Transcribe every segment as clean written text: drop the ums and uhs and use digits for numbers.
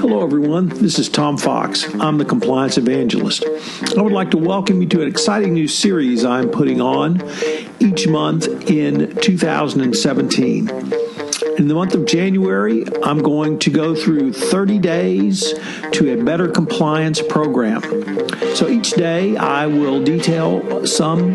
Hello, everyone. This is Tom Fox. I'm the Compliance Evangelist. I would like to welcome you to an exciting new series I'm putting on each month in 2017. In the month of January, I'm going to go through 30 days to a better compliance program. So each day I will detail some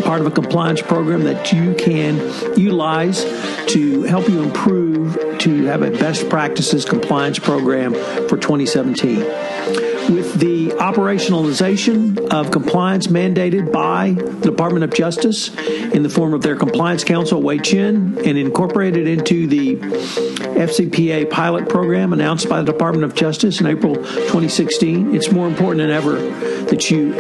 part of a compliance program that you can utilize to help you improve to have a best practices compliance program for 2017. With the operationalization of compliance mandated by the Department of Justice in the form of their Compliance Counsel, Wei Chin, and incorporated into the FCPA pilot program announced by the Department of Justice in April 2016, it's more important than ever that you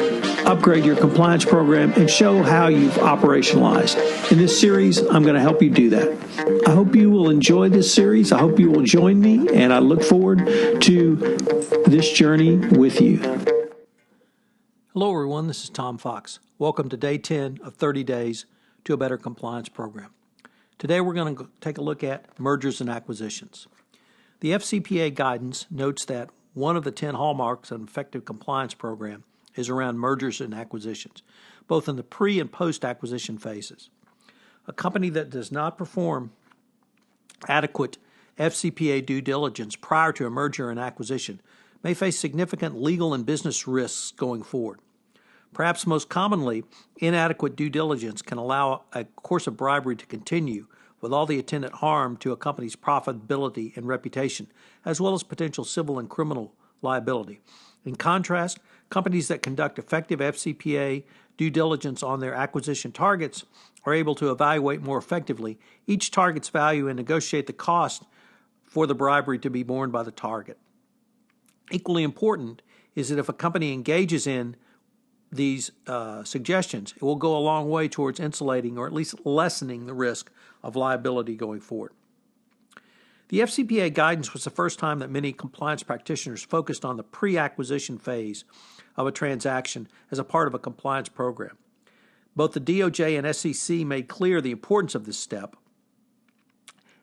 upgrade your compliance program and show how you've operationalized. In this series, I'm going to help you do that. I hope you will enjoy this series. I hope you will join me, and I look forward to this journey with you. Hello, everyone. This is Tom Fox. Welcome to Day 10 of 30 Days to a Better Compliance Program. Today, we're going to take a look at mergers and acquisitions. The FCPA guidance notes that one of the 10 hallmarks of an effective compliance program is around mergers and acquisitions, both in the pre- and post-acquisition phases. A company that does not perform adequate FCPA due diligence prior to a merger and acquisition may face significant legal and business risks going forward. Perhaps most commonly, inadequate due diligence can allow a course of bribery to continue with all the attendant harm to a company's profitability and reputation, as well as potential civil and criminal liability. In contrast, companies that conduct effective FCPA due diligence on their acquisition targets are able to evaluate more effectively each target's value and negotiate the cost for the bribery to be borne by the target. Equally important is that if a company engages in these suggestions, it will go a long way towards insulating or at least lessening the risk of liability going forward. The FCPA guidance was the first time that many compliance practitioners focused on the pre-acquisition phase of a transaction as a part of a compliance program. Both the DOJ and SEC made clear the importance of this step,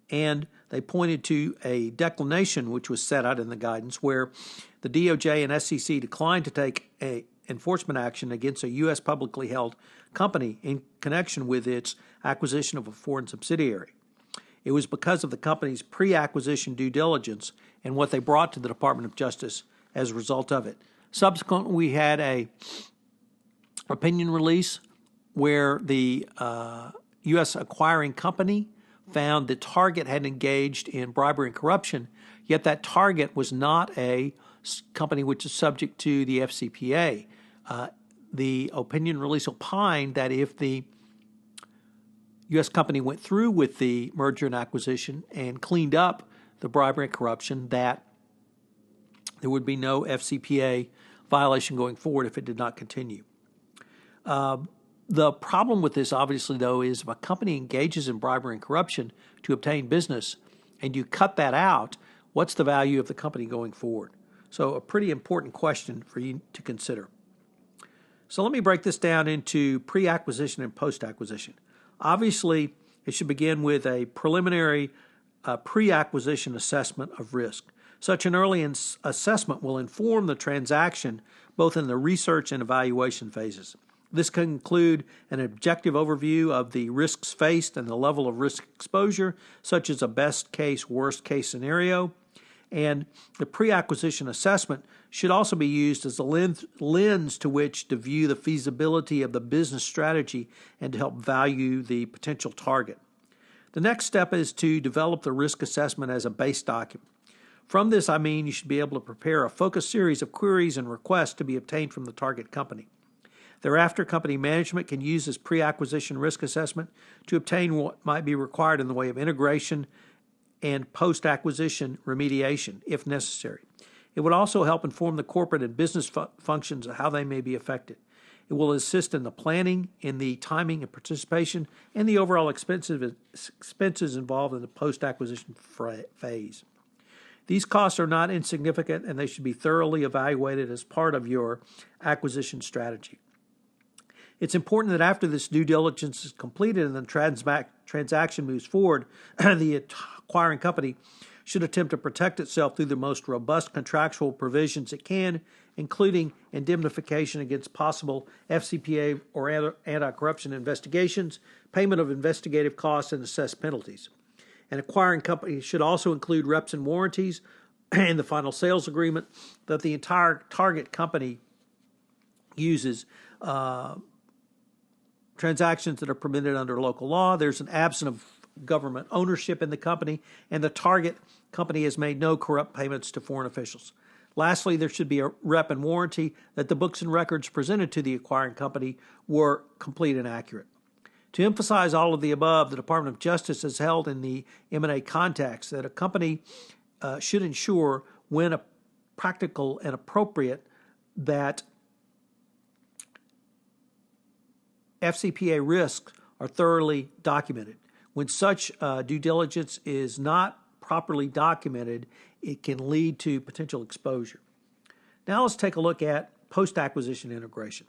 and they pointed to a declination which was set out in the guidance where the DOJ and SEC declined to take an enforcement action against a U.S. publicly held company in connection with its acquisition of a foreign subsidiary. It was because of the company's pre-acquisition due diligence and what they brought to the Department of Justice as a result of it. Subsequently, we had an opinion release where the U.S. acquiring company found that Target had engaged in bribery and corruption, yet that Target was not a company which is subject to the FCPA. The opinion release opined that if the U.S. company went through with the merger and acquisition and cleaned up the bribery and corruption, that there would be no FCPA violation going forward if it did not continue. The problem with this, obviously, though, is if a company engages in bribery and corruption to obtain business and you cut that out, what's the value of the company going forward? So a pretty important question for you to consider. So let me break this down into pre-acquisition and post-acquisition. Obviously, it should begin with a preliminary pre-acquisition assessment of risk. Such an early assessment will inform the transaction both in the research and evaluation phases. This can include an objective overview of the risks faced and the level of risk exposure, such as a best case, worst case scenario. And the pre-acquisition assessment should also be used as a lens to which to view the feasibility of the business strategy and to help value the potential target. The next step is to develop the risk assessment as a base document. From this, I mean you should be able to prepare a focused series of queries and requests to be obtained from the target company. Thereafter, company management can use this pre-acquisition risk assessment to obtain what might be required in the way of integration and post-acquisition remediation, if necessary. It would also help inform the corporate and business functions of how they may be affected. It will assist in the planning, in the timing and participation, and the overall expenses involved in the post-acquisition phase. These costs are not insignificant, and they should be thoroughly evaluated as part of your acquisition strategy. It's important that after this due diligence is completed and the transaction moves forward, the acquiring company should attempt to protect itself through the most robust contractual provisions it can, including indemnification against possible FCPA or anti-corruption investigations, payment of investigative costs, and assessed penalties. An acquiring company should also include reps and warranties in the final sales agreement that the entire target company uses transactions that are permitted under local law. There's an absence of government ownership in the company, and the target company has made no corrupt payments to foreign officials. Lastly, there should be a rep and warranty that the books and records presented to the acquiring company were complete and accurate. To emphasize all of the above, the Department of Justice has held in the M&A context that a company should ensure, when practical and appropriate, that FCPA risks are thoroughly documented. When such due diligence is not properly documented, it can lead to potential exposure. Now let's take a look at post-acquisition integration.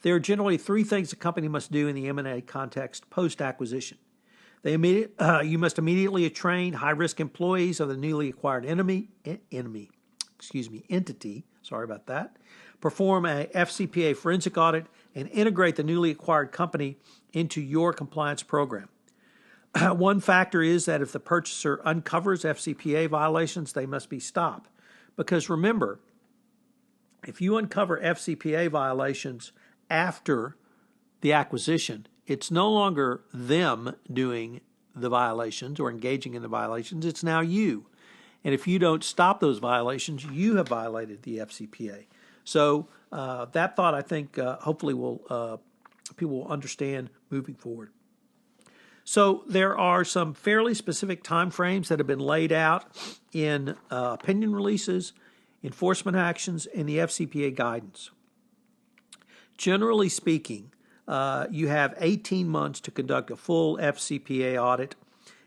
There are generally three things a company must do in the M&A context post-acquisition. You must immediately train high-risk employees of the newly acquired entity. Sorry about that. Perform a FCPA forensic audit and integrate the newly acquired company into your compliance program. One factor is that if the purchaser uncovers FCPA violations, they must be stopped. Because remember, if you uncover FCPA violations after the acquisition, it's no longer them doing the violations or engaging in the violations, it's now you. And if you don't stop those violations, you have violated the FCPA. So that thought, I think, hopefully people will understand moving forward. So there are some fairly specific timeframes that have been laid out in opinion releases, enforcement actions, and the FCPA guidance. Generally speaking, you have 18 months to conduct a full FCPA audit,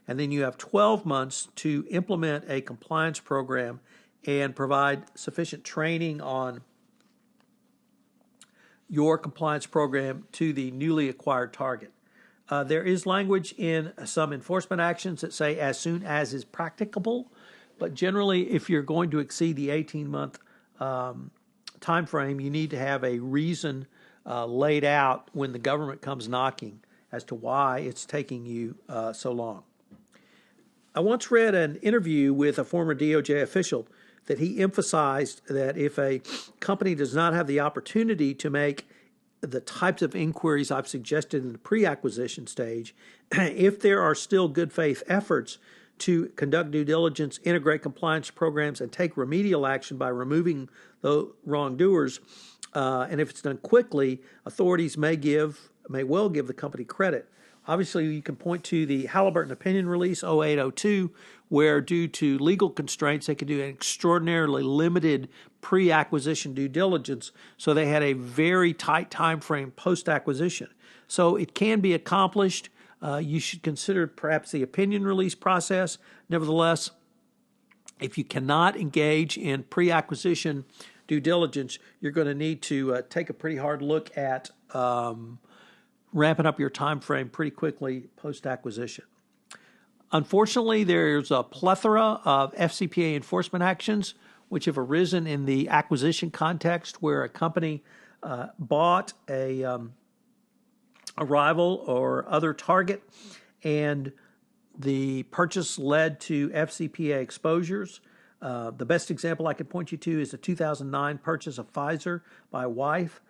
and then you have 12 months to implement a compliance program and provide sufficient training on your compliance program to the newly acquired target. There is language in some enforcement actions that say as soon as is practicable, but generally if you're going to exceed the 18-month time frame, you need to have a reason laid out when the government comes knocking as to why it's taking you so long. I once read an interview with a former DOJ official that he emphasized that if a company does not have the opportunity to make the types of inquiries I've suggested in the pre-acquisition stage, if there are still good faith efforts to conduct due diligence, integrate compliance programs, and take remedial action by removing the wrongdoers, and if it's done quickly, authorities may well give the company credit. Obviously, you can point to the Halliburton opinion release 0802, where due to legal constraints, they could do an extraordinarily limited pre-acquisition due diligence, so they had a very tight time frame post-acquisition. So it can be accomplished. You should consider perhaps the opinion release process. Nevertheless, if you cannot engage in pre-acquisition due diligence, you're going to need to take a pretty hard look at ramping up your time frame pretty quickly post-acquisition. Unfortunately, there's a plethora of FCPA enforcement actions which have arisen in the acquisition context where a company bought a rival or other target, and the purchase led to FCPA exposures. The best example I could point you to is the 2009 purchase of Pfizer by Wyeth.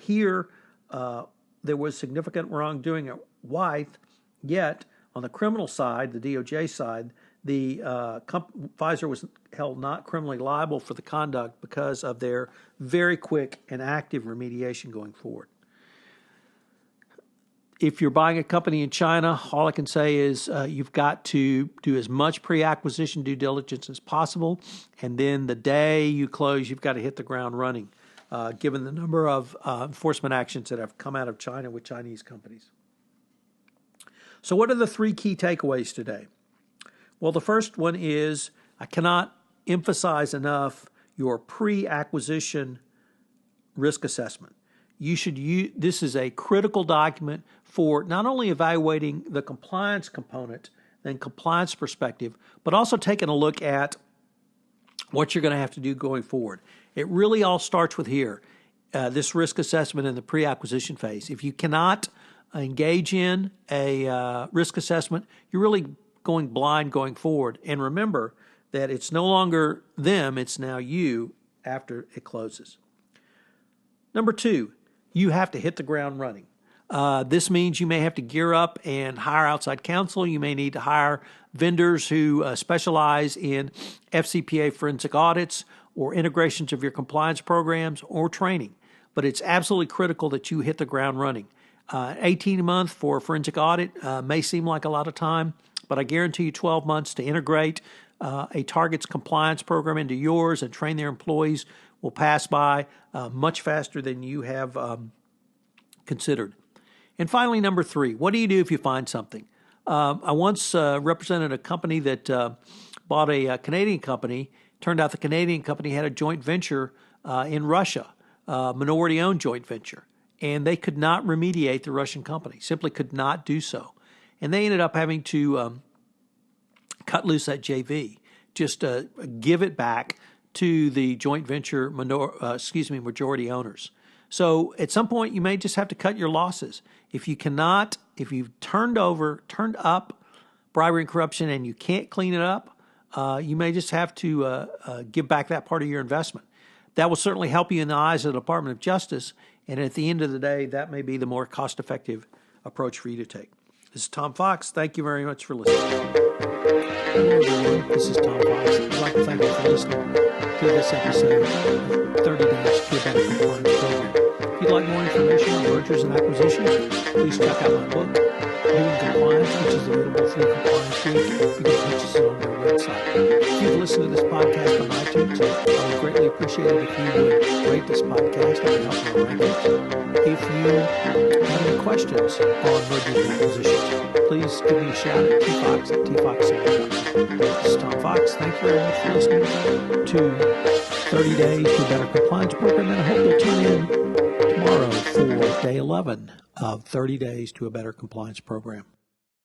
Here, there was significant wrongdoing at Wyeth, yet on the criminal side, the DOJ side, the Pfizer was held not criminally liable for the conduct because of their very quick and active remediation going forward. If you're buying a company in China, all I can say is you've got to do as much pre-acquisition due diligence as possible, and then the day you close, you've got to hit the ground running, given the number of enforcement actions that have come out of China with Chinese companies. So what are the three key takeaways today? Well, the first one is I cannot emphasize enough your pre-acquisition risk assessment. this is a critical document for not only evaluating the compliance component and compliance perspective, but also taking a look at what you're going to have to do going forward. It really all starts with here, this risk assessment in the pre-acquisition phase. If you cannot engage in a risk assessment, you're really going blind going forward. And remember that it's no longer them, it's now you after it closes. Number 2, you have to hit the ground running. This means you may have to gear up and hire outside counsel. You may need to hire vendors who specialize in FCPA forensic audits or integrations of your compliance programs or training. But it's absolutely critical that you hit the ground running. 18 months for a forensic audit may seem like a lot of time, but I guarantee you 12 months to integrate a target's compliance program into yours and train their employees will pass by much faster than you have considered. And finally, number 3, what do you do if you find something? I once represented a company that bought a Canadian company. Turned out the Canadian company had a joint venture in Russia, minority-owned joint venture, and they could not remediate the Russian company, simply could not do so. And they ended up having to cut loose that JV, just give it back to the joint venture majority owners. So at some point, you may just have to cut your losses. If you've turned up bribery and corruption and you can't clean it up, you may just have to give back that part of your investment. That will certainly help you in the eyes of the Department of Justice, and at the end of the day, that may be the more cost-effective approach for you to take. This is Tom Fox. Thank you very much for listening. Hello, everyone. This is Tom Fox. I'd like to thank you for listening to this episode of 30 Days to a Better Compliance Program. If you'd like more information on mergers and acquisitions, please check out my book, Doing Compliance, which is available through Compliance Week. You can purchase it on their website. If you've listened to this podcast on iTunes, I would greatly appreciate it if you would rate this podcast. That would help my rankings. If you have any questions on mergers and acquisitions, please give me a shout at tfox@tfox.com. This is Tom Fox. Thank you very much for listening to 30 Days to a Better Compliance Program, and I hope you'll tune in tomorrow for day 11 of 30 Days to a Better Compliance Program.